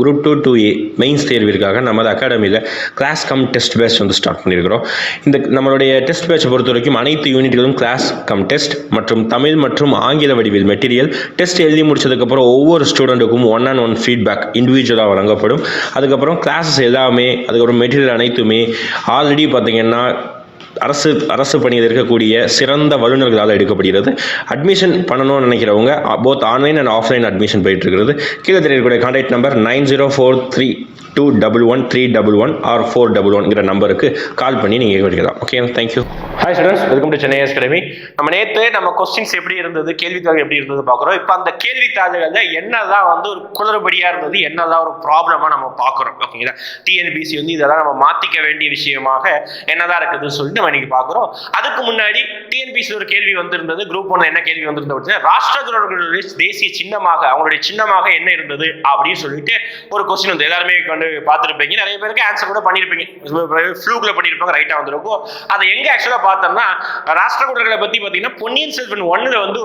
Group 2 2A mains தேர்விற்காக நமது அகாடமியில் class come test batch வந்து ஸ்டார்ட் பண்ணியிருக்கிறோம். இந்த நம்மளுடைய டெஸ்ட் பேட்சை பொறுத்த வரைக்கும் அனைத்து யூனிட்களும் கிளாஸ் கம் டெஸ்ட் மற்றும் தமிழ் மற்றும் ஆங்கில வடிவில் மெட்டீரியல் டெஸ்ட் எழுதி முடிச்சதுக்கப்புறம் ஒவ்வொரு ஸ்டூடெண்ட்டுக்கும் 1-on-1 ஃபீட்பேக் இண்டிவிஜுவலாக வழங்கப்படும். அதுக்கப்புறம் கிளாஸஸ் எல்லாமே, அதுக்கப்புறம் மெட்டீரியல் அனைத்துமே ஆல்ரெடி பார்த்தீங்கன்னா அரசு பணியில் இருக்கக்கூடிய சிறந்த வல்லுநர்களால் எடுக்கப்படுகிறது. அட்மிஷன் பண்ணணும்னு நினைக்கிறவங்க both online and offline admission போயிட்டு இருக்கிறது. கீழே தெரியக்கூடிய கான்டாக்ட் நம்பர் 9043211311 ஆர் 411 நம்பருக்கு கால் பண்ணி நீங்கள் கேட்கலாம். Okay, thank you. Hi students, welcome to Chennai academy. நம்ம கொஸ்டின்ஸ் எப்படி இருந்தது, கேள்வித்தாள் எப்படி இருந்தது பார்க்குறோம். இப்போ அந்த கேள்வித்தாள்களில் என்னதான் வந்து ஒரு குளறுபடியாக இருந்தது, என்னதான் ஒரு ப்ராப்ளமாக நம்ம பார்க்குறோம். ஓகேங்களா, டிஎன்பிசி வந்து இதெல்லாம் நம்ம மாற்றிக்க வேண்டிய விஷயமாக என்னதான் இருக்குதுன்னு சொல்லிட்டு நம்ம இன்னைக்கு பார்க்குறோம். அதுக்கு முன்னாடி டிஎன்பிசி ஒரு கேள்வி வந்திருந்தது. குரூப் 1 என்ன கேள்வி வந்திருந்தது, ராஷ்டிரர்களுடைய தேசிய சின்னமாக, அவங்களுடைய சின்னமாக என்ன இருந்தது அப்படின்னு சொல்லிட்டு ஒரு கொஸ்டின் வந்து எல்லாருமே பார்த்துருப்பீங்க. நிறைய பேருக்கு ஆன்சர் கூட பண்ணியிருப்பீங்க, ஃப்ளூக்ல பண்ணியிருப்பாங்க, ரைட்டாக வந்திருக்கும். அதை எங்க ஆக்சுவலாக பார்த்தோம்னா, ராஷ்டிரகூடர்களை பற்றி பார்த்தீங்கன்னா பொன்னியின் செல்வன் 1ல வந்து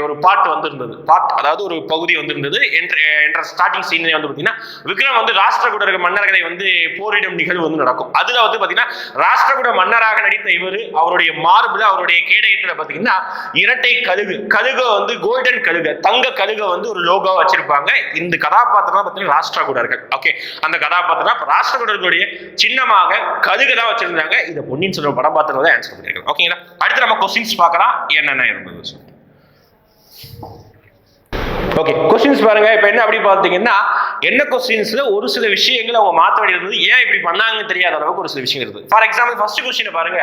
ஒரு பாட்டு வந்திருந்தது. அதாவது ஒரு பகுதி வந்திருந்தது. என்ற ஸ்டார்டிங் சீன்ல வந்து பார்த்தீங்கன்னா விக்ரம் வந்து ராஷ்டிரகூடர்கள் மன்னர்களை வந்து போரிடும் நிகழ்வு வந்து நடக்கும். அதுல வந்து பார்த்தீங்கன்னா ராஷ்டிரகூட மன்னராக நடித்த இவர், அவருடைய மார்பில், அவருடைய கேடயத்துல பார்த்தீங்கன்னா இரட்டை கழுகு வந்து கோல்டன் கழுகு, தங்க கழுக வந்து ஒரு லோகோ வச்சிருப்பாங்க. இந்த கதாபாத்திரம் பார்த்தீங்கன்னா ராஷ்டிரகூடர்கள். ஓகே, அந்த கதாபாத்திரம் ராஷ்டிரகூடர்களுடைய சின்னமாக கழுகு தான் வச்சிருந்தாங்க. இதை பொன்னியின் செல்வன் படம் பார்த்துறத ஆன்சர் பண்ணிருக்கோம். ஓகேங்களா, அடுத்து நம்ம கொஸ்டின்ஸ் பார்க்கலாம் என்னென்ன இருந்தது. ஓகே, கொஸ்டின்ஸ் பாருங்க. இப்போ என்ன அப்படி பார்த்தீங்கன்னா, என்ன கொஸ்டின்ஸ்ல ஒரு சில விஷயங்கள் அவங்க மாற்ற வேண்டியது, ஏன் இப்படி பண்ணாங்கன்னு தெரியாத அளவுக்கு ஒரு சில விஷயம் இருக்குது. ஃபார் எக்ஸாம்பிள், ஃபர்ஸ்ட் கொஸ்டின் பாருங்க,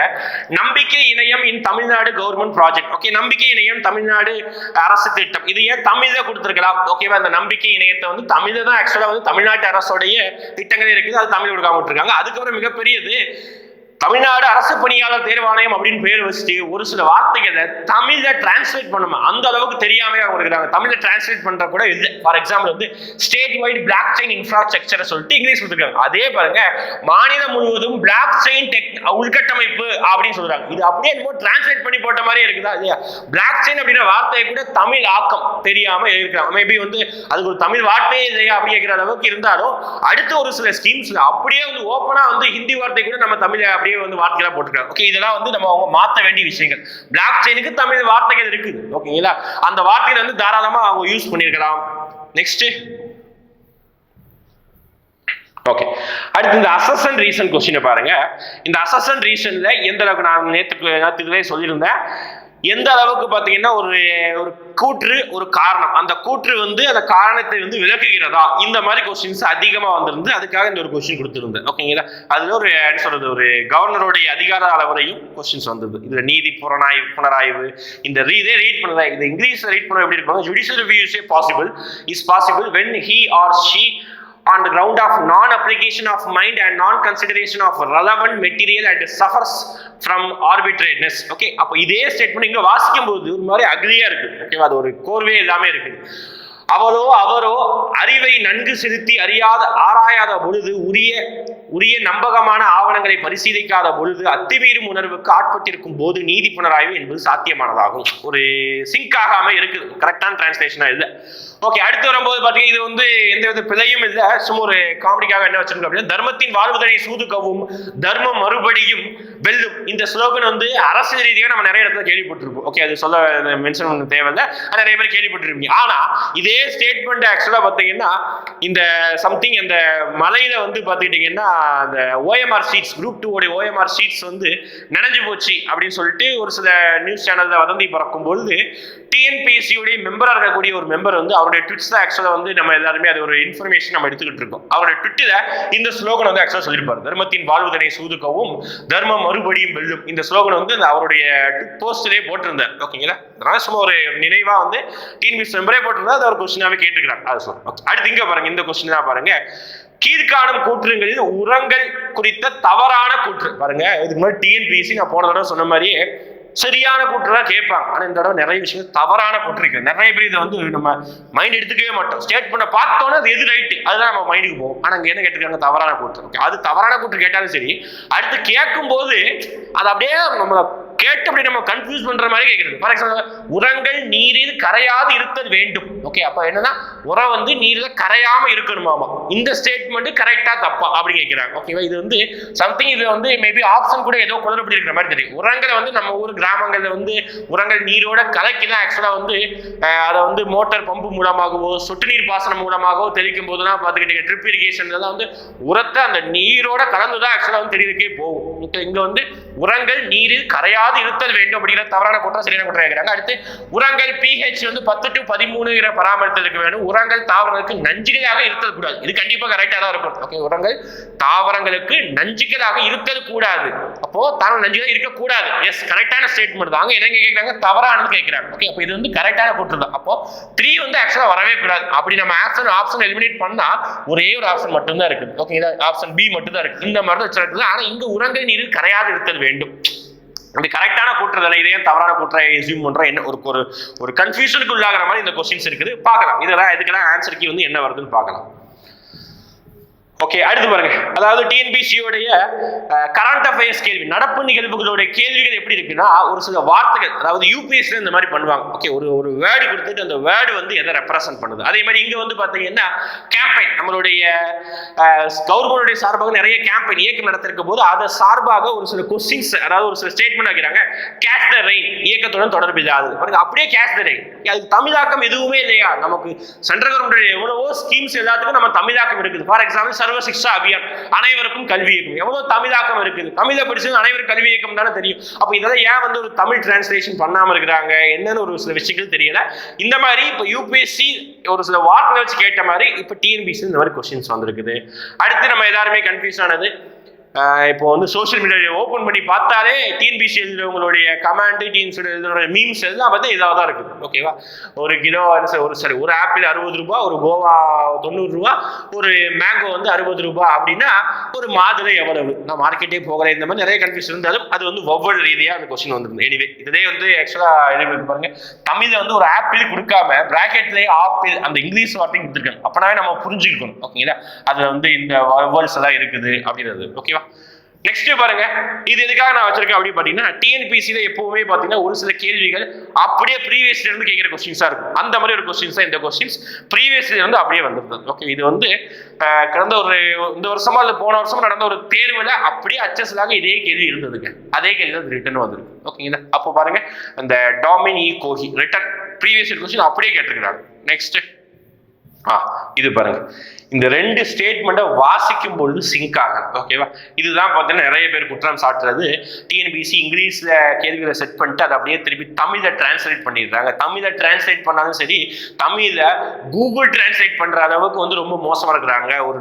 நம்பிக்கை இணையம் இன் தமிழ்நாடு கவர்மெண்ட் ப்ராஜெக்ட். ஓகே, நம்பிக்கை இணையம் தமிழ்நாடு அரசு திட்டம், இது ஏன் தமிழ்ல கொடுத்துருக்கலாம்? ஓகேவா, அந்த நம்பிக்கை இணையத்தை வந்து தமிழ்ல தான் ஆக்சுவலா வந்து தமிழ்நாட்டு அரசுடைய திட்டங்களே இருக்குது, அது தமிழ் கொடுக்காம விட்டுருக்காங்க. அதுக்கப்புறம் மிகப்பெரியது, தமிழ்நாடு அரசு பணியாளர் தேர்வாணையம் அப்படின்னு பேர் வச்சுட்டு ஒரு சில வார்த்தைகளை தமிழ்ல டிரான்ஸ்லேட் பண்ணுமா, அந்த அளவுக்கு தெரியாம அவங்க இருக்கிறாங்க. தமிழ்ல டிரான்ஸ்லேட் பண்ற கூட இல்லை. ஃபார் எக்ஸாம்பிள் வந்து statewide blockchain infrastructure சொல்லிட்டு இங்கிலீஷ் கொடுத்துருக்காங்க. அதே பாருங்க, மாநிலம் முழுவதும் பிளாக் செயின் உள்கட்டமைப்பு அப்படின்னு சொல்றாங்க. இது அப்படியே டிரான்ஸ்லேட் பண்ணி போட்ட மாதிரியே இருக்குதா இல்லையா? பிளாக் செயின் அப்படின்ற வார்த்தையை கூட தமிழ் ஆக்கம் தெரியாம இருக்கிறாங்க. மேபி வந்து அதுக்கு ஒரு தமிழ் வார்த்தையே இல்லையா அப்படி கேட்கிற அளவுக்கு இருந்தாலும், அடுத்து ஒரு சில ஸ்கீம்ஸ்ல அப்படியே வந்து ஓப்பனா வந்து ஹிந்தி வார்த்தை கூட நம்ம தமிழ் அப்படியே வந்து வார்த்தைகளா போட்டுருக்காங்க. ஓகே, இதெல்லாம் வந்து நம்ம அவங்க மாற்ற வேண்டிய விஷயங்கள். பிளாக் செயினுக்கு தமிழ் வார்த்தைகள் இருக்குது. ஓகேங்களா, அந்த வார்த்தைகளை வந்து தாராளமா அவங்க யூஸ் பண்ணிருக்கலாம். நெக்ஸ்ட், ஓகே, அடுத்து இந்த அசஸ்ட் ரீசன் கொஸ்டினை பாருங்க. இந்த அசஸ்ட் ரீசன்ல எந்த அளவுக்கு நான் நேற்றுக்கு சொல்லியிருந்தேன், எந்த அளவுக்கு பார்த்தீங்கன்னா ஒரு கூற்று ஒரு காரணம், அந்த கூற்று வந்து அந்த காரணத்தை வந்து விளக்குகிறதா, இந்த மாதிரி கொஸ்டின்ஸ் அதிகமா வந்திருந்து, அதுக்காக இந்த ஒரு கொஸ்டின் கொடுத்துருந்தேன். ஓகேங்களா, அதுல ஒரு என்ன சொல்றது, ஒரு கவர்னருடைய அதிகார அளவரையும் கொஸ்டின்ஸ் வந்தது. இதுல நீதி புனராய்வு இந்த இதே ரீட் பண்ணதா, இந்த இங்கிலீஷ்ல ரீட் பண்ண எப்படி இருப்பாங்க, judicial review is possible when he or she on the ground of non-application of mind and non-consideration of relevant material and suffers from arbitrariness. Okay, அப்போ இதே ஸ்டேட்மெண்ட் இங்க வாசிக்கும் போது ஒரு மாதிரி அக்லியா இருக்கு. ஓகேவா, அது ஒரு கோர்வே எல்லாமே இருக்குது. அவரோ அறிவை நன்கு செலுத்தி ஆராயாத பொழுது, உரிய நம்பகமான ஆவணங்களை பரிசீலிக்காத பொழுது, அத்துமீறும் உணர்வுக்கு ஆட்பட்டிருக்கும் போது நீதி புனராய்வு என்பது சாத்தியமானதாகும். ஒரு சிங்க் ஆகாம இருக்குது, கரெக்டான டிரான்ஸ்லேஷனா இல்லை. ஓகே, அடுத்து வரும்போது பாத்தீங்கன்னா, இது வந்து எந்தவித பிழையும் இல்லை, சும்மா ஒரு காமெடிக்காக என்ன வச்சிருக்கோம் அப்படின்னா, தர்மத்தின் வாழ்வுதனை சூதுக்கவும் தர்மம் மறுபடியும் வெல்லும். இந்த ஸ்லோகன் வந்து அரசியல் ரீதியாக நம்ம நிறைய இடத்துல கேள்விப்பட்டிருப்போம். ஓகே, அது சொல்ல மென்ஷன் பண்ண தேவையில்லை, நிறைய பேர் கேள்விப்பட்டிருப்பீங்க. ஆனா இதே ஸ்டேட்மெண்ட் ஆக்சுவலா பாத்தீங்கன்னா, இந்த சம்திங் அந்த மலையில வந்து பாத்துக்கிட்டீங்கன்னா, அந்த ஓஎம்ஆர் ஷீட்ஸ், குரூப் 2 உடைய ஓஎம்ஆர் ஷீட்ஸ் வந்து நனைஞ்சு போச்சு அப்படின்னு சொல்லிட்டு ஒரு சில நியூஸ் சேனல்ல வதந்தி பறக்கும் பொழுது, டிஎன்பிஎஸ்சியுடைய மெம்பரா இருக்கக்கூடிய ஒரு மெம்பர் வந்து அவருடைய ட்விட்ஸ் தான் ஆக்சுவலா வந்து நம்ம எல்லாருமே அது ஒரு இன்ஃபர்மேஷன் நம்ம எடுத்துக்கிட்டு இருக்கோம். அவருடைய ட்விட்டில் இந்த ஸ்லோகன் வந்து ஆக்சுவலா சொல்லியிருப்பாரு, தர்மத்தின் வாழ்வுதனை சூதுக்கவும் தர்மம் மறுபடியும் வெல்லும். இந்த ஸ்லோகன் வந்து அவருடைய ட்விட் போஸ்ட்லேயே போட்டிருந்தார். ஓகேங்களா, அதனால சும்மா ஒரு நினைவா வந்து டிஎன்பிஎஸ்சி மெம்பரே போட்டிருந்தா அது ஒரு கொஸ்டினாவே கேட்டுக்கிறாங்க. அது சொல்லுங்க. அடுத்து இங்க பாருங்க, இந்த கொஸ்டின் தான் பாருங்க, கீழ்காணும் கூற்றுங்களில் உரங்கள் குறித்த தவறான கூற்று. பாருங்க, இதுக்கு முன்னாடி டிஎன்பிஎஸ்சி நான் போன தடவை சொன்ன மாதிரியே சரியான கூற்றுலாம் கேட்பாங்க, ஆனா இந்த தடவை நிறைய விஷயம் தவறான கூற்று இருக்கு. நிறைய பேர் இதை வந்து நம்ம மைண்ட் எடுத்துக்கவே மாட்டோம். ஸ்டேட் பண்ண பார்த்தோன்னா அது எது ரைட்டு அதுதான் நம்ம மைண்டுக்கு போகும். ஆனா இங்க என்ன கேட்டிருக்காங்க, தவறான கூற்று. அது தவறான கூற்று கேட்டாலும் சரி, அடுத்து கேட்கும் போது அது அப்படியே நம்ம கேட்டு அப்படி நம்ம கன்ஃபியூஸ் பண்ற மாதிரி கேட்கிறது. ஃபார் எக்ஸாம்பிள் உரங்கள் நீரில் கரையாது இருத்தல் வேண்டும். ஓகே, அப்ப என்னன்னா உரம் வந்து நீர்ல கரையாம இருக்கணுமாமா. இந்த ஸ்டேட்மெண்ட் கரெக்டா தப்பா அப்படி கேட்கிறாங்க. ஓகேவா, இது வந்து சம்திங், இது வந்து மேபி ஆப்ஷன் கூட ஏதோ குளறுபடி இருக்கிற மாதிரி தெரியும். உரங்களை வந்து நம்ம ஊர் கிராமங்கள்ல வந்து உரங்கள் நீரோட கலக்கி தான் ஆக்சுவலா வந்து அதை வந்து மோட்டார் பம்பு மூலமாகவோ சொட்டு நீர் பாசனம் மூலமாகவோ தெளிக்கும் போதுதான் பார்த்துக்கிட்டீங்க ட்ரிப் இரிகேஷன் வந்து உரத்தை அந்த நீரோட கலந்துதான் ஆக்சுவலா வந்து தெரியறதுக்கே போகும். இங்க வந்து உரங்கள் நீரில் கரையாது இருத்தல் வேண்டும் அப்படிங்கிற தவறான குற்றம் சரியான குற்றம் கேட்கிறாங்க. அடுத்து உரங்கள் pH வந்து 10 to 13 பராமரித்தலுக்கு வேணும். உரங்கள் தாவரங்களுக்கு நஞ்சுகளாக இருத்தல் கூடாது. இது கண்டிப்பா கரெக்டா தான் இருக்கும். ஓகே, உரங்கள் தாவரங்களுக்கு நஞ்சுகளாக இருத்தல் கூடாது. அப்போ தாவர நஞ்சுகள் இருக்கக்கூடாது. எஸ், கரெக்டான ஸ்டேட்மெண்ட் தாங்க. என்னங்க கேட்கிறாங்க, தவறானது கேட்கிறாங்க. ஓகே, அப்போ இது வந்து கரெக்டான கூற்று தான். அப்போ 3 வந்து ஆக்சுவலா வரவே கூடாது. அப்படி நம்ம ஆப்ஷன் எலிமினேட் பண்ணா ஒரே ஒரு ஆப்ஷன் மட்டும் தான் இருக்குது. ஓகே, ஆப்ஷன் பி மட்டும் தான் இருக்கு. இந்த மாதிரி தான் வச்சிருக்குது. ஆனா இங்க உரங்கள் நீரில் கரையாது இருத்தல் வேண்டும். அப்படி கரெக்டான கூற்றுதலை இதே தவறான கூற்றை எஸ்யூம் பண்றோம். என்ன ஒரு ஒரு கன்ஃபியூஷனுக்கு உள்ளாகிற மாதிரி இந்த கொஸ்டின்ஸ் இருக்குது. பார்க்கலாம் இதெல்லாம் இதுக்கெல்லாம் ஆன்சர் கீ வந்து என்ன வருதுன்னு பார்க்கலாம். ஓகே, அடுத்து பாருங்க. அதாவது டிஎன்பிசியோடைய கரண்ட் அஃபேர்ஸ் கேள்வி, நடப்பு நிகழ்வுகளுடைய கேள்விகள் எப்படி இருக்குன்னா, ஒரு சில வார்த்தைகள், அதாவது யூபிஎஸ்ல இந்த மாதிரி பண்ணுவாங்க. ஓகே, ஒரு வேர்டு கொடுத்துட்டு அந்த வேர்டு வந்து எதை ரெப்ரசென்ட் பண்ணுது. அதே மாதிரி இங்க வந்து பாத்தீங்கன்னா கேம்பெயின், நம்மளுடைய கவர்மெண்டுடைய சார்பாக நிறைய கேம்பெயின் இயக்கம் நடத்திருக்கும் போது அதை சார்பாக ஒரு சில கொஸ்டின்ஸ், அதாவது ஒரு சில ஸ்டேட்மெண்ட் வைக்கிறாங்க. கேட்ச் த ரெயின் இயக்கத்துடன் தொடர்பு இல்லாது பாருங்க. அப்படியே கேட்ச் த ரெயின், அதுக்கு தமிழாக்கம் எதுவுமே இல்லையா? நமக்கு சென்ட்ரல் கவர்மெண்ட் எவ்வளவோ ஸ்கீம்ஸ் எல்லாத்துக்கும் நம்ம தமிழாக்கம் இருக்குது. ஃபார் எக்ஸாம்பிள் சர்வ சிக்ஷா அபியான், அனைவருக்கும் கல்வி இயக்கம், எவ்வளவு தமிழாக்கம் இருக்குது. தமிழை படிச்சு அனைவரும் கல்வி இயக்கம் தானே தெரியும். அப்ப இதெல்லாம் ஏன் வந்து ஒரு தமிழ் டிரான்ஸ்லேஷன் பண்ணாம இருக்கிறாங்க, என்னன்னு ஒரு சில விஷயங்கள் தெரியல. இந்த மாதிரி இப்ப யூபிஎஸ்சி ஒரு சில வார்த்தை வச்சு கேட்ட மாதிரி இப்ப டிஎன்பிசி இந்த மாதிரி கொஸ்டின்ஸ் வந்திருக்குது. அடுத்து நம்ம எல்லாருமே கன்ஃபியூஸ் ஆனது, இப்போ வந்து சோஷியல் மீடியா ஓப்பன் பண்ணி பார்த்தாலே டிஎன்பிசி எழுதுறவங்களுடைய கமெண்ட், டிஎன்பிசி எழுதுறவங்களுடைய மீம்ஸ் எல்லாம் பார்த்தா இதாக தான் இருக்குது. ஓகேவா, ஒரு கிலோ ஒரு ஆப்பிள் 60 ரூபாய், ஒரு கோவா 90 ரூபாய், ஒரு மேங்கோ வந்து 60 ரூபாய் அப்படின்னா ஒரு மாதுளை எவ்வளவு? நான் மார்க்கெட்டே போகல. இந்த மாதிரி நிறைய கன்ஃபியூஷன் இருந்தாலும் அது வந்து ஒவ்வொரு ரீதியாக அந்த கொஸ்டின் வந்துருந்தது. எனிவே இதே வந்து ஆக்சுவலா எழுதி பாருங்க, தமிழ்ல வந்து ஒரு ஆப்பிள் கொடுக்காம பிராக்கெட்லேயே ஆப்பிள் அந்த இங்கிலீஷ் வார்த்தையும் கொடுத்துருக்காங்க. அப்பனாவே நம்ம புரிஞ்சுக்கணும். ஓகேங்களா, அதுல வந்து இந்த வேர்ட்ஸ் எல்லாம் இருக்குது அப்படின்றது. ஓகேவா, நெக்ஸ்ட் பாருங்க, இது எதுக்காக நான் வச்சிருக்கேன் அப்படின்னு பாத்தீங்கன்னா, டிஎன்பிசியில எப்பவுமே பாத்தீங்கன்னா ஒரு சில கேள்விகள் அப்படியே ப்ரீவியஸ்ல இருந்து கேட்கிற கொஸ்டின்ஸா இருக்கும். அந்த மாதிரி ஒரு கொஸ்டின்ஸ் தான் இந்த கொஸ்டின்ஸ் ப்ரீவியஸ்ல இருந்து அப்படியே வந்திருந்தது. ஓகே, இது வந்து கடந்த இந்த வருஷமா இல்ல போன வருஷமா நடந்த ஒரு தேர்வுல அப்படியே அச்சஸ்லாக இதே கேள்வி இருந்ததுங்க. அதே கேள்வி தான் ரிட்டர்ன் வந்திருக்கு. ஓகேங்களா, அப்போ பாருங்க, அந்த டாமினி கோஹி ரிட்டர்ன் ப்ரீவியஸ் கொஸ்டின் அப்படியே கேட்டிருக்கிறாங்க. நெக்ஸ்ட் இது பாருங்க, இந்த ரெண்டு ஸ்டேட்மெண்ட்டை வாசிக்கும் பொழுது சிங்க் ஆகும். ஓகேவா, இதுதான் பார்த்தீங்கன்னா நிறைய பேர் குற்றம் சாட்டுறது. டிஎன்பிசி இங்கிலீஷ்ல கேள்விகளை செட் பண்ணிட்டு அதை அப்படியே திருப்பி தமிழை டிரான்ஸ்லேட் பண்ணிடுறாங்க. தமிழை டிரான்ஸ்லேட் பண்ணாலும் சரி, தமிழ கூகுள் டிரான்ஸ்லேட் பண்ற அளவுக்கு வந்து ரொம்ப மோசமா இருக்கிறாங்க. ஒரு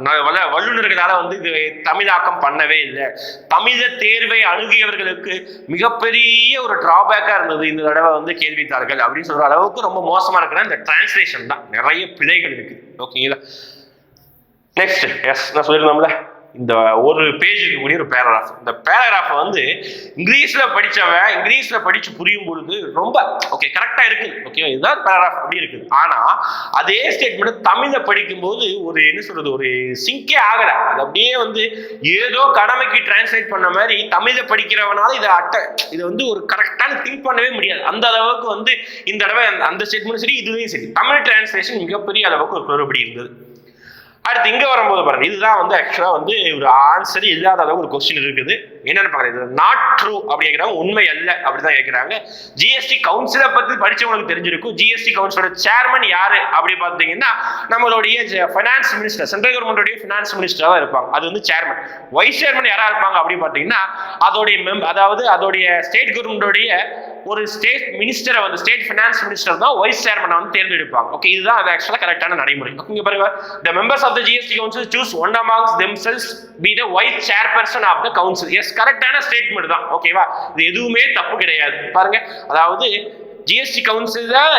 வல்லுநர்களால வந்து இது தமிழாக்கம் பண்ணவே இல்லை. தமிழ தேர்வை அணுகியவர்களுக்கு மிகப்பெரிய ஒரு டிராபேக்கா இருந்தது இந்த தடவை வந்து கேள்வித்தாள்கள் அப்படின்னு சொல்ற அளவுக்கு ரொம்ப மோசமா இருக்கிற இந்த டிரான்ஸ்லேஷன் தான். நிறைய பிழைகள் இருக்கு. ஓகேங்களா, நெக்ஸ்ட் நான் சொல்லியிருந்தோம்ல, இந்த ஒரு பேஜ் இருக்கக்கூடிய ஒரு பேராகிராஃப். இந்த பேராகிராஃப் வந்து இங்கிலீஷ்ல படிச்சவன் இங்கிலீஷ்ல படிச்சு புரியும் பொழுது ரொம்ப ஓகே கரெக்டா இருக்கு. ஓகே, இதுதான் பேராகிராஃப் அப்படி இருக்குது. ஆனா அதே ஸ்டேட்மெண்ட் தமிழ்ல படிக்கும்போது ஒரு என்ன சொல்றது, ஒரு சிங்கே ஆகல. அது அப்படியே வந்து ஏதோ கடமைக்கு டிரான்ஸ்லேட் பண்ண மாதிரி தமிழ்ல படிக்கிறவனால இதை வந்து ஒரு கரெக்டான திங்க் பண்ணவே முடியாது. அந்த அளவுக்கு வந்து இந்த தடவை அந்த ஸ்டேட்மெண்ட் சரி, இதுவே சரி, தமிழ் டிரான்ஸ்லேஷன் மிகப்பெரிய அளவுக்கு ஒரு குளறுபடி இருந்தது. அடுத்து இங்க வரும்போது பாருங்க, இதுதான் வந்து ஆக்சுவலா வந்து ஒரு ஆன்சர் இல்லாத அளவுக்கு ஒரு கொஸ்டின் இருக்குது. என்னன்னு பாருங்க, நாட் ட்ரூ அப்படி கேட்கிறாங்க, உண்மை அல்ல அப்படிதான் கேட்கிறாங்க. ஜிஎஸ்டி கவுன்சிலை பத்தி படிச்சவங்களுக்கு தெரிஞ்சிருக்கும். ஜிஎஸ்டி கவுன்சிலோட சேர்மன் யாரு அப்படி பார்த்தீங்கன்னா நம்மளுடைய ஃபைனான்ஸ் மினிஸ்டர், சென்ட்ரல் கவர்மெண்டோடைய ஃபினான்ஸ் மினிஸ்டர் தான் இருப்பாங்க. அது வந்து சேர்மன். வைஸ் சேர்மன் யாரா இருப்பாங்க அப்படின்னு பார்த்தீங்கன்னா அதோடைய ஸ்டேட் கவர்மெண்டோடைய ஒரு ஸ்டேட் மினிஸ்டரை வந்து ஸ்டேட் ஃபினான்ஸ் மினிஸ்டர் தான் வைஸ் சேர்மனை வந்து தேர்ந்தெடுப்பாங்க. ஓகே, இதுதான் அது ஆக்சுவலா கரெக்டான நடைமுறை. இங்க பாருங்க, the members of the GST council choose one amongst themselves be the vice chairperson of the council. Yes, கரெக்டான ஸ்டேட்மெண்ட் தான். ஓகேவா, இது எதுவுமே தப்பு கிடையாது. பாருங்க, அதாவது ஜிஎஸ்டி கவுன்சில் தான்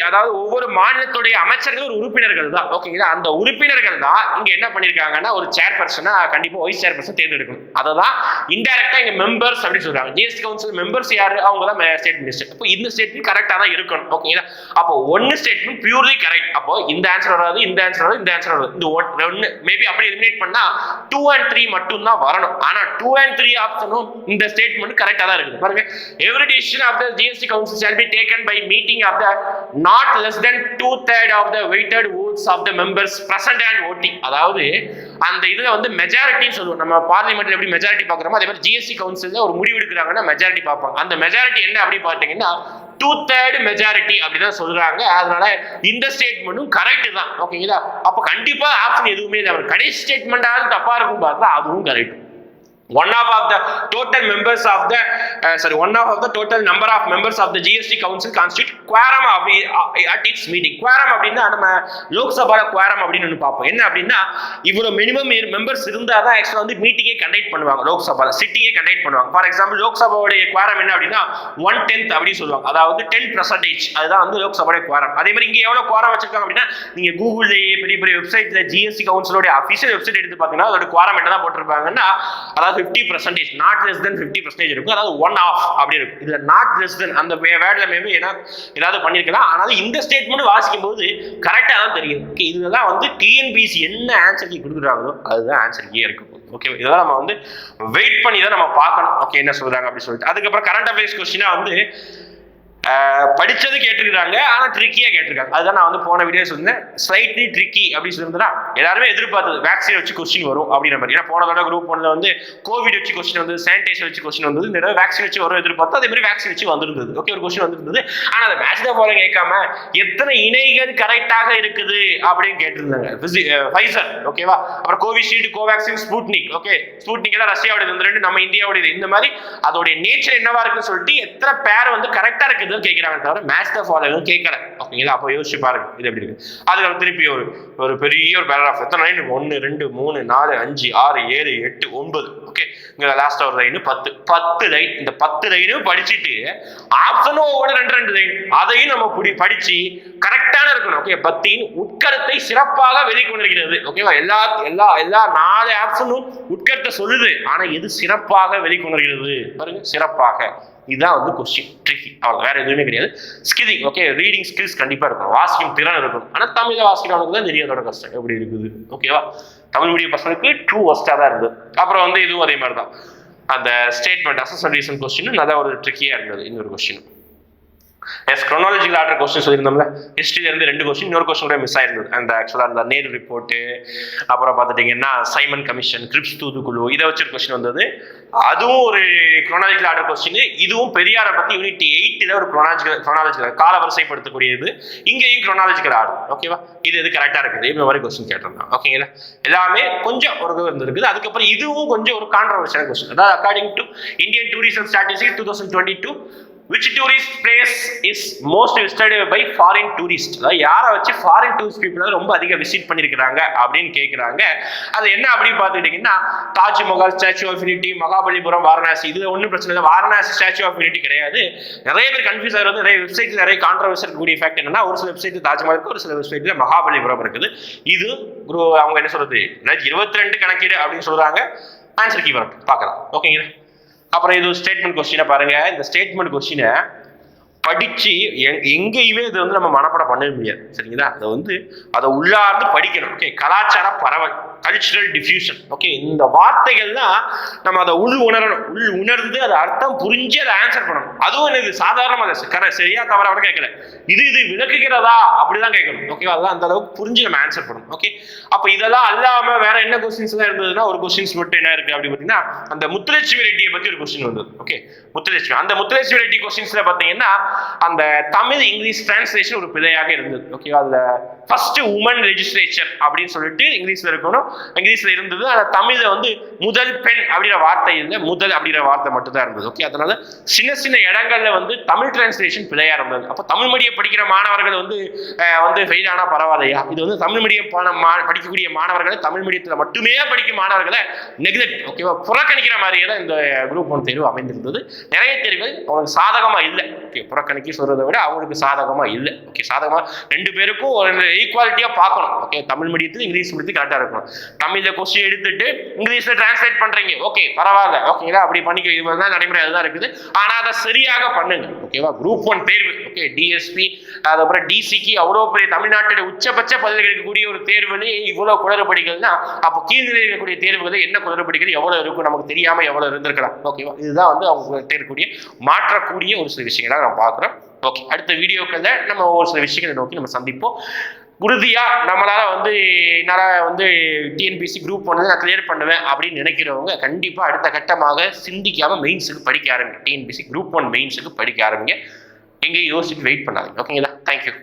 அதாவது ஒவ்வொரு மாநிலத்துடைய அமைச்சர்கள் ஒரு உறுப்பினர்கள் தான். ஓகேங்களா, அந்த உறுப்பினர்கள் தான் இங்க என்ன பண்ணிருக்காங்கன்னா ஒரு சேர்பர்சனா கண்டிப்பா வைஸ் சேர்பர்சன் தேர்ந்தெடுக்கணும். அததான் இன்டைரக்டா இங்க மெம்பர்ஸ் அப்படின்னு சொல்றாங்க. ஜிஎஸ்டி கவுன்சில் மெம்பர்ஸ் யாரு? அவங்க தான் ஸ்டேட் மினிஸ்டர். அப்போ இந்த ஸ்டேட்மெண்ட் கரெக்டா தான் இருக்கணும். ஓகேங்களா, அப்போ ஒன்னு ஸ்டேட்மெண்ட் பியூர்லி கரெக்ட். அப்போ இந்த ஆன்சர் வராது, இந்த ஆன்சர் வராது, இந்த ஆன்சர் வராது. இந்த ஒன்னு மேபி அப்படி எலிமினேட் பண்ணா 2 and 3 மட்டும் தான் வரணும். ஆனா 2 and 3 ஆப்ஷனும் இந்த ஸ்டேட்மெண்ட் கரெக்டா தான் இருக்குது. பாருங்க, every decision of the GST council shall be taken by meeting of the not less than 2/3 of the weighted votes of the members present and voting. அதாவது அந்த இதுல வந்து மெஜாரிட்டின்னு சொல்லுவோம். நம்ம பார்லிமெண்ட்ல எப்படி மெஜாரிட்டி பாக்குறோமோ அதே மாதிரி ஜிஎஸ்டி கவுன்சில்ல ஒரு முடிவு எடுக்கிறாங்கன்னா மெஜாரிட்டி பார்ப்பாங்க. அந்த மெஜாரிட்டி என்ன அப்படி பார்த்தீங்கன்னா 2/3 மெஜாரிட்டி அப்படிதான் சொல்றாங்க. அதனால இந்த ஸ்டேட்மெண்ட்டும் கரெக்ட் தான். ஓகேங்களா, அப்ப கண்டிப்பா ஆப்ஷன் எதுவுமே இல்லை. கடைசி ஸ்டேட்மெண்டாவது தப்பா இருக்கும் பார்த்தா அதுவும் correct. One of the total members of the one of the total number of members of the GST council constitute quorum at its meeting. Quorum அப்படின்னா நம்ம லோக்சபால quorum அப்படின்னு ஒன்று பார்ப்போம். என்ன அப்படின்னா இவ்வளவு மினிமம் மெம்பர்ஸ் இருந்தால் தான் ஆக்சுவலாக வந்து மீட்டிங்கே கண்டக்ட் பண்ணுவாங்க. லோக்சபால சிட்டிங்கே கண்டக்ட் பண்ணுவாங்க. ஃபார் எக்ஸாம்பிள் லோக்சபாவுடைய quorum என்ன அப்படின்னா 1/10 அப்படின்னு சொல்லுவாங்க. அதாவது 10%. அதுதான் வந்து லோக்சபாவுடைய quorum. அதே மாதிரி இங்கே எவ்வளவு quorum வச்சிருக்காங்க அப்படின்னா நீங்க கூகுள்லேயே பெரிய பெரிய வெப்சைட்ல ஜிஎஸ்டி கவுன்சிலோட அபிஷியல் வெப்சைட் எடுத்து பார்த்தீங்கன்னா அதோட quorum என்ன தான் போட்டிருப்பாங்கன்னா அதாவது 50%, not less than 50% இருக்கும். அதாவது 1/2 அப்படி இருக்கும். இதுல not less than அந்த வேர்ட்ல மேபி ஏதாவது பண்ணிருக்கலாம். ஆனாலும் இந்த ஸ்டேட்மெண்ட் வாசிக்கும் போது கரெக்டா தான் தெரியுது. இதுதான் வந்து டிஎன்பிசி என்ன ஆன்சர் கீ கொடுக்குறாங்களோ அதுதான் ஆன்சர் கீ இருக்கு. ஓகே, இதெல்லாம் நம்ம வந்து வெயிட் பண்ணி தான் நம்ம பார்க்கணும். ஓகே, என்ன சொல்றாங்க அப்படின்னு சொல்லிட்டு அதுக்கப்புறம் கரண்ட் அஃபேர்ஸ் கொஸ்டினா வந்து படிச்சது கேட்டிருக்காங்க, ஆனா ட்ரிக்கியா கேட்டிருக்காங்க. அதுதான் நான் வந்து போன வீடியோ சொன்னேன், ஸ்லைட்லி ட்ரிக்கி அப்படின்னு சொல்லியிருந்தா எல்லாருமே எதிர்பார்த்தது வேக்சின் வச்சு கொஸ்டின் வரும் அப்படின்ற மாதிரி. ஏன்னா போன தடவை குரூப் ஒன்ல வந்து கோவிட் வச்சு கொஸ்டின் வந்து சானிடைசர் வச்சு கொஸ்டின் வந்தது. இந்த தடவை வேக்சின் வச்சு வரும் எதிர்பார்த்தா அதே மாதிரி வேக்சின் வச்சு வந்திருந்தது. ஓகே, ஒரு கொஸ்டின் வந்திருந்தது. ஆனா அதை மேட்ச் தான் போல கேட்காம எத்தனை இணைகள் கரெக்டாக இருக்குது அப்படின்னு கேட்டிருந்தாங்க. ஃபைசர் ஓகேவா, அப்புறம் Covishield, Covaxin, Sputnik. Okay, Sputnik எல்லாம் ரஷ்யாவோட, இந்த ரெண்டு நம்ம இந்தியாவோட. இந்த மாதிரி அதோடைய நேச்சர் என்னவா இருக்குன்னு சொல்லிட்டு எத்தனை பேர் வந்து கரெக்டா இருக்கு கேட்கிறாங்க தவிர மேட்ச் த ஃபாலோவிங் கேட்கல. ஓகேங்களா, அப்போ யோசிச்சு பாருங்க இது எப்படி இருக்கு. அதுக்கு திருப்பி ஒரு பெரிய ஒரு பேராகிராஃப். எத்தனை லைன்? 1 2 3 4 5 6 7 8 9. ஓகே, இங்க லாஸ்ட் ஒரு லைன் 10 லைன். இந்த 10 லைனும் படிச்சுட்டு ஆப்ஷனும் ஒவ்வொரு 2 லைன் அதையும் நம்ம படிச்சு கரெக்டான இருக்கணும். ஓகே, 10 உட்கருத்தை சிறப்பாக வெளிக்கொண்டிருக்கிறது. ஓகேவா, எல்லா 4 ஆப்ஷனும் உட்கருத்தை சொல்லுது. ஆனா எது சிறப்பாக வெளிக்கொண்டிருக்கிறது பாருங்க, சிறப்பாக. இதுதான் வந்து கொஸ்டின் ட்ரிக்கி. அவ்வளோ, வேற எதுவுமே கிடையாது. ஸ்கில்லிங். ஓகே, ரீடிங் ஸ்கில்ஸ் கண்டிப்பா இருக்கும், வாசிக்கும் திறன் இருக்கும். ஆனா தமிழை வாசிக்கிறவனுக்கு தான் தெரியும் அதோட கஷ்டம் எப்படி இருக்குது. ஓகேவா, தமிழ் மீடியம் பசங்களுக்கு ட்ரூ ஒஸ்டா தான் இருந்தது. அப்புறம் வந்து இதுவும் அதே மாதிரி தான். அந்த ஸ்டேட்மெண்ட் அசஸ்மெண்ட் ரீசன் கொஸ்டின் நல்லா ஒரு ட்ரிக்கியா இருந்தது. இன்னொரு question as chronological order question சொல்லியிருந்தோம்ல, ஹிஸ்டரியில இருந்து 2 கொஸ்டின், இன்னொரு கொஸ்டின் கூட மிஸ் ஆயிருந்தது. அந்த ஆக்சுவலா அந்த நேரு ரிப்போர்ட், அப்புறம் பார்த்துட்டீங்கன்னா சைமன் கமிஷன், கிரிப்ஸ் தூதுக்குழு, இதை வச்சு ஒரு கொஸ்டின் வந்தது. அதுவும் ஒரு chronological ஆர்டர் கொஸ்டின். இதுவும் பெரியாரை பத்தி யூனிட் 8ல ஒரு chronological கால வரிசைப்படுத்தக்கூடியது. இங்கேயும் chronological ஆர்டர். ஓகேவா, இது கரெக்டா இருக்குது. இந்த மாதிரி கொஸ்டின் கேட்டிருந்தோம். ஓகேங்களா, எல்லாமே கொஞ்சம் ஒரு இருந்திருக்குது. அதுக்கப்புறம் இதுவும் கொஞ்சம் ஒரு கான்ட்ரவர்ஷியல் கொஸ்டின். அதாவது according to Indian tourism statistics 2022 which tourist place is most visited by foreign tourists? அதாவது யாரை வச்சு ஃபாரின் டூரிஸ்ட் பீப்புள் ரொம்ப அதிகம் விசிட் பண்ணியிருக்கிறாங்க அப்படின்னு கேட்குறாங்க. அது என்ன அப்படின்னு பார்த்துக்கிட்டிங்கன்னா Taj Mahal, Statue of Unity, Mahabalipuram, Varanasi. இது ஒன்றும் பிரச்சனை இல்லை. வாரணாசி ஸ்டாச்சு ஆஃப் யூனிட்டி கிடையாது. நிறைய பேர் கன்ஃபியூஸ் ஆகிறது. நிறைய வெப்சைட்ல நிறைய கான்ட்ரவர்சி இருக்கக்கூடிய ஃபேக்ட் என்னன்னா, ஒரு சில வெப்சைட் தாஜ்மஹால் இருக்கு, ஒரு சில வெப்சைட்ல மகாபலிபுரம் இருக்குது. இது அவங்க என்ன சொல்றது 22 கணக்கீடு அப்படின்னு சொல்றாங்க. ஆன்சர் கீ வரும் பார்க்கலாம். ஓகேங்களா, அப்புறம் இது ஸ்டேட்மெண்ட் கொஸ்டினை பாருங்க. இந்த ஸ்டேட்மெண்ட் கொஸ்டினை படிச்சு எங்கேயுமே இது வந்து நம்ம மனப்பாடம் பண்ணவே முடியாது. சரிங்களா, அதை உள்ளார்ந்து படிக்கணும். ஓகே, கலாச்சார பரவல், கல்ச்சுரல் டிஃப்யூஷன். ஓகே, இந்த வார்த்தைகள்லாம் நம்ம அதை உணரணும். உணர்ந்து அதை அர்த்தம் புரிஞ்சு அதை ஆன்சர் பண்ணணும். அதுவும் இது சாதாரணமாக சரியா தவறா கூட கேட்கல, இது விளக்குகிறதா அப்படிதான் கேட்கணும். ஓகே, அதெல்லாம் அந்த அளவுக்கு புரிஞ்சு நம்ம ஆன்சர் பண்ணணும். ஓகே, அப்ப இதெல்லாம் அல்லாம வேற என்ன கொஸ்டின்ஸ் எல்லாம் இருந்ததுன்னா, ஒரு கொஸ்டின்ஸ் மட்டும் என்ன இருக்கு அப்படின்னு பாத்தீங்கன்னா, அந்த முத்துலட்சுமி ரெட்டியை பத்தி ஒரு கொஸ்டின் வந்தது. ஓகே, முத்துலட்சுமி, அந்த முத்துலட்சுமி ரெட்டி கொஸ்டின்ஸ்ல பாத்தீங்கன்னா அந்த தமிழ் இங்கிலீஷ் டிரான்ஸ்லேஷன் ஒரு பிழையாக இருந்தது. ஓகே, அதுல ஃபர்ஸ்ட் உமன் லெஜிஸ்லேச்சர் அப்படின்னு சொல்லிட்டு இங்கிலீஷ்ல இருக்கணும், இங்கிலீஷ்ல இருந்தது. ஆனா தமிழ்ல வந்து முதல் பெண் அப்படிங்கிற வார்த்தை இல்லை, முதல் அப்படிங்கிற வார்த்தை மட்டும் தான் இருந்தது. ஓகே, அதனால சின்ன சின்ன இடங்கள்ல வந்து தமிழ் டிரான்ஸ்லேஷன் பிழையா இருந்தது. அப்போ தமிழ் மீடியம் படிக்கிற மாணவர்கள் வந்து ஃபெயில் ஆனா பரவாயில்லையா? இது வந்து தமிழ் மீடியம் படிக்கக்கூடிய மாணவர்களை, தமிழ் மீடியத்துல மட்டுமே படிக்கும் மாணவர்களை நெக்லெக்ட், ஓகேவா, புறக்கணிக்கிற மாதிரியே தான் இந்த குரூப் 1 தேர்வு அமைந்திருந்தது. நிறைய தேர்வுகள் அவங்களுக்கு சாதகமா இல்லை. ஓகே, புறக்கணிக்க சொல்றதை விட அவங்களுக்கு சாதகமா இல்லை. ஓகே, சாதகமா ரெண்டு பேருக்கும் ஒரு ஈக்குவாலிட்டியா பார்க்கணும். ஓகே, தமிழ் மீடியத்தில் இங்கிலீஷ் மீடியத்தில் கரெக்டா இருக்கணும். தமிழ்ல கொஸ்டின் எடுத்துட்டு இங்கிலீஷ்ல டிரான்ஸ்லேட் பண்றீங்க, ஓகே பரவாயில்ல, ஓகேங்களா, அப்படி பண்ணிக்க, இதுதான் நடைமுறை, அதுதான் இருக்குது. ஆனா அதை சரியாக பண்ணுங்க. ஓகேவா, குரூப் 1 தேர்வு, ஓகே, டிஎஸ்பி அதுக்கப்புறம் டிசிக்கு அவ்வளோ பெரிய தமிழ்நாட்டில் உச்சபட்ச பதவிகள் இருக்கக்கூடிய ஒரு தேர்வுலேயே இவ்வளவு குளறுபடிகள்னா, அப்போ கீழ்நிலை இருக்கக்கூடிய தேர்வுகள் என்ன குளறுபடிகள் எவ்வளவு இருக்கும் நமக்கு தெரியாம எவ்வளவு இருந்திருக்கலாம். ஓகேவா, இதுதான் வந்து அவங்க இருக்கக்கூடிய மாற்றக்கூடிய ஒரு சில விஷயங்களா நம்ம பார்க்குறோம். ஓகே, அடுத்த வீடியோக்களில் நம்ம ஒரு சில விஷயங்களை நோக்கி நம்ம சந்திப்போம். உறுதியா நம்மளால வந்து என்னால் வந்து டிஎன்பிஎஸ்சி குரூப் 1 நான் கிளியர் பண்ணுவேன் அப்படின்னு நினைக்கிறவங்க கண்டிப்பாக அடுத்த கட்டமாக சிந்திக்காம மெயின்ஸுக்கு படிக்க ஆரம்பிங்க. டிஎன்பிஎஸ்சி குரூப் 1 மெயின்ஸுக்கு படிக்க ஆரம்பிங்க. எங்கேயும் யோசிச்சுட்டு வெயிட் பண்ணாதீங்க. ஓகேங்களா, தேங்க்யூ.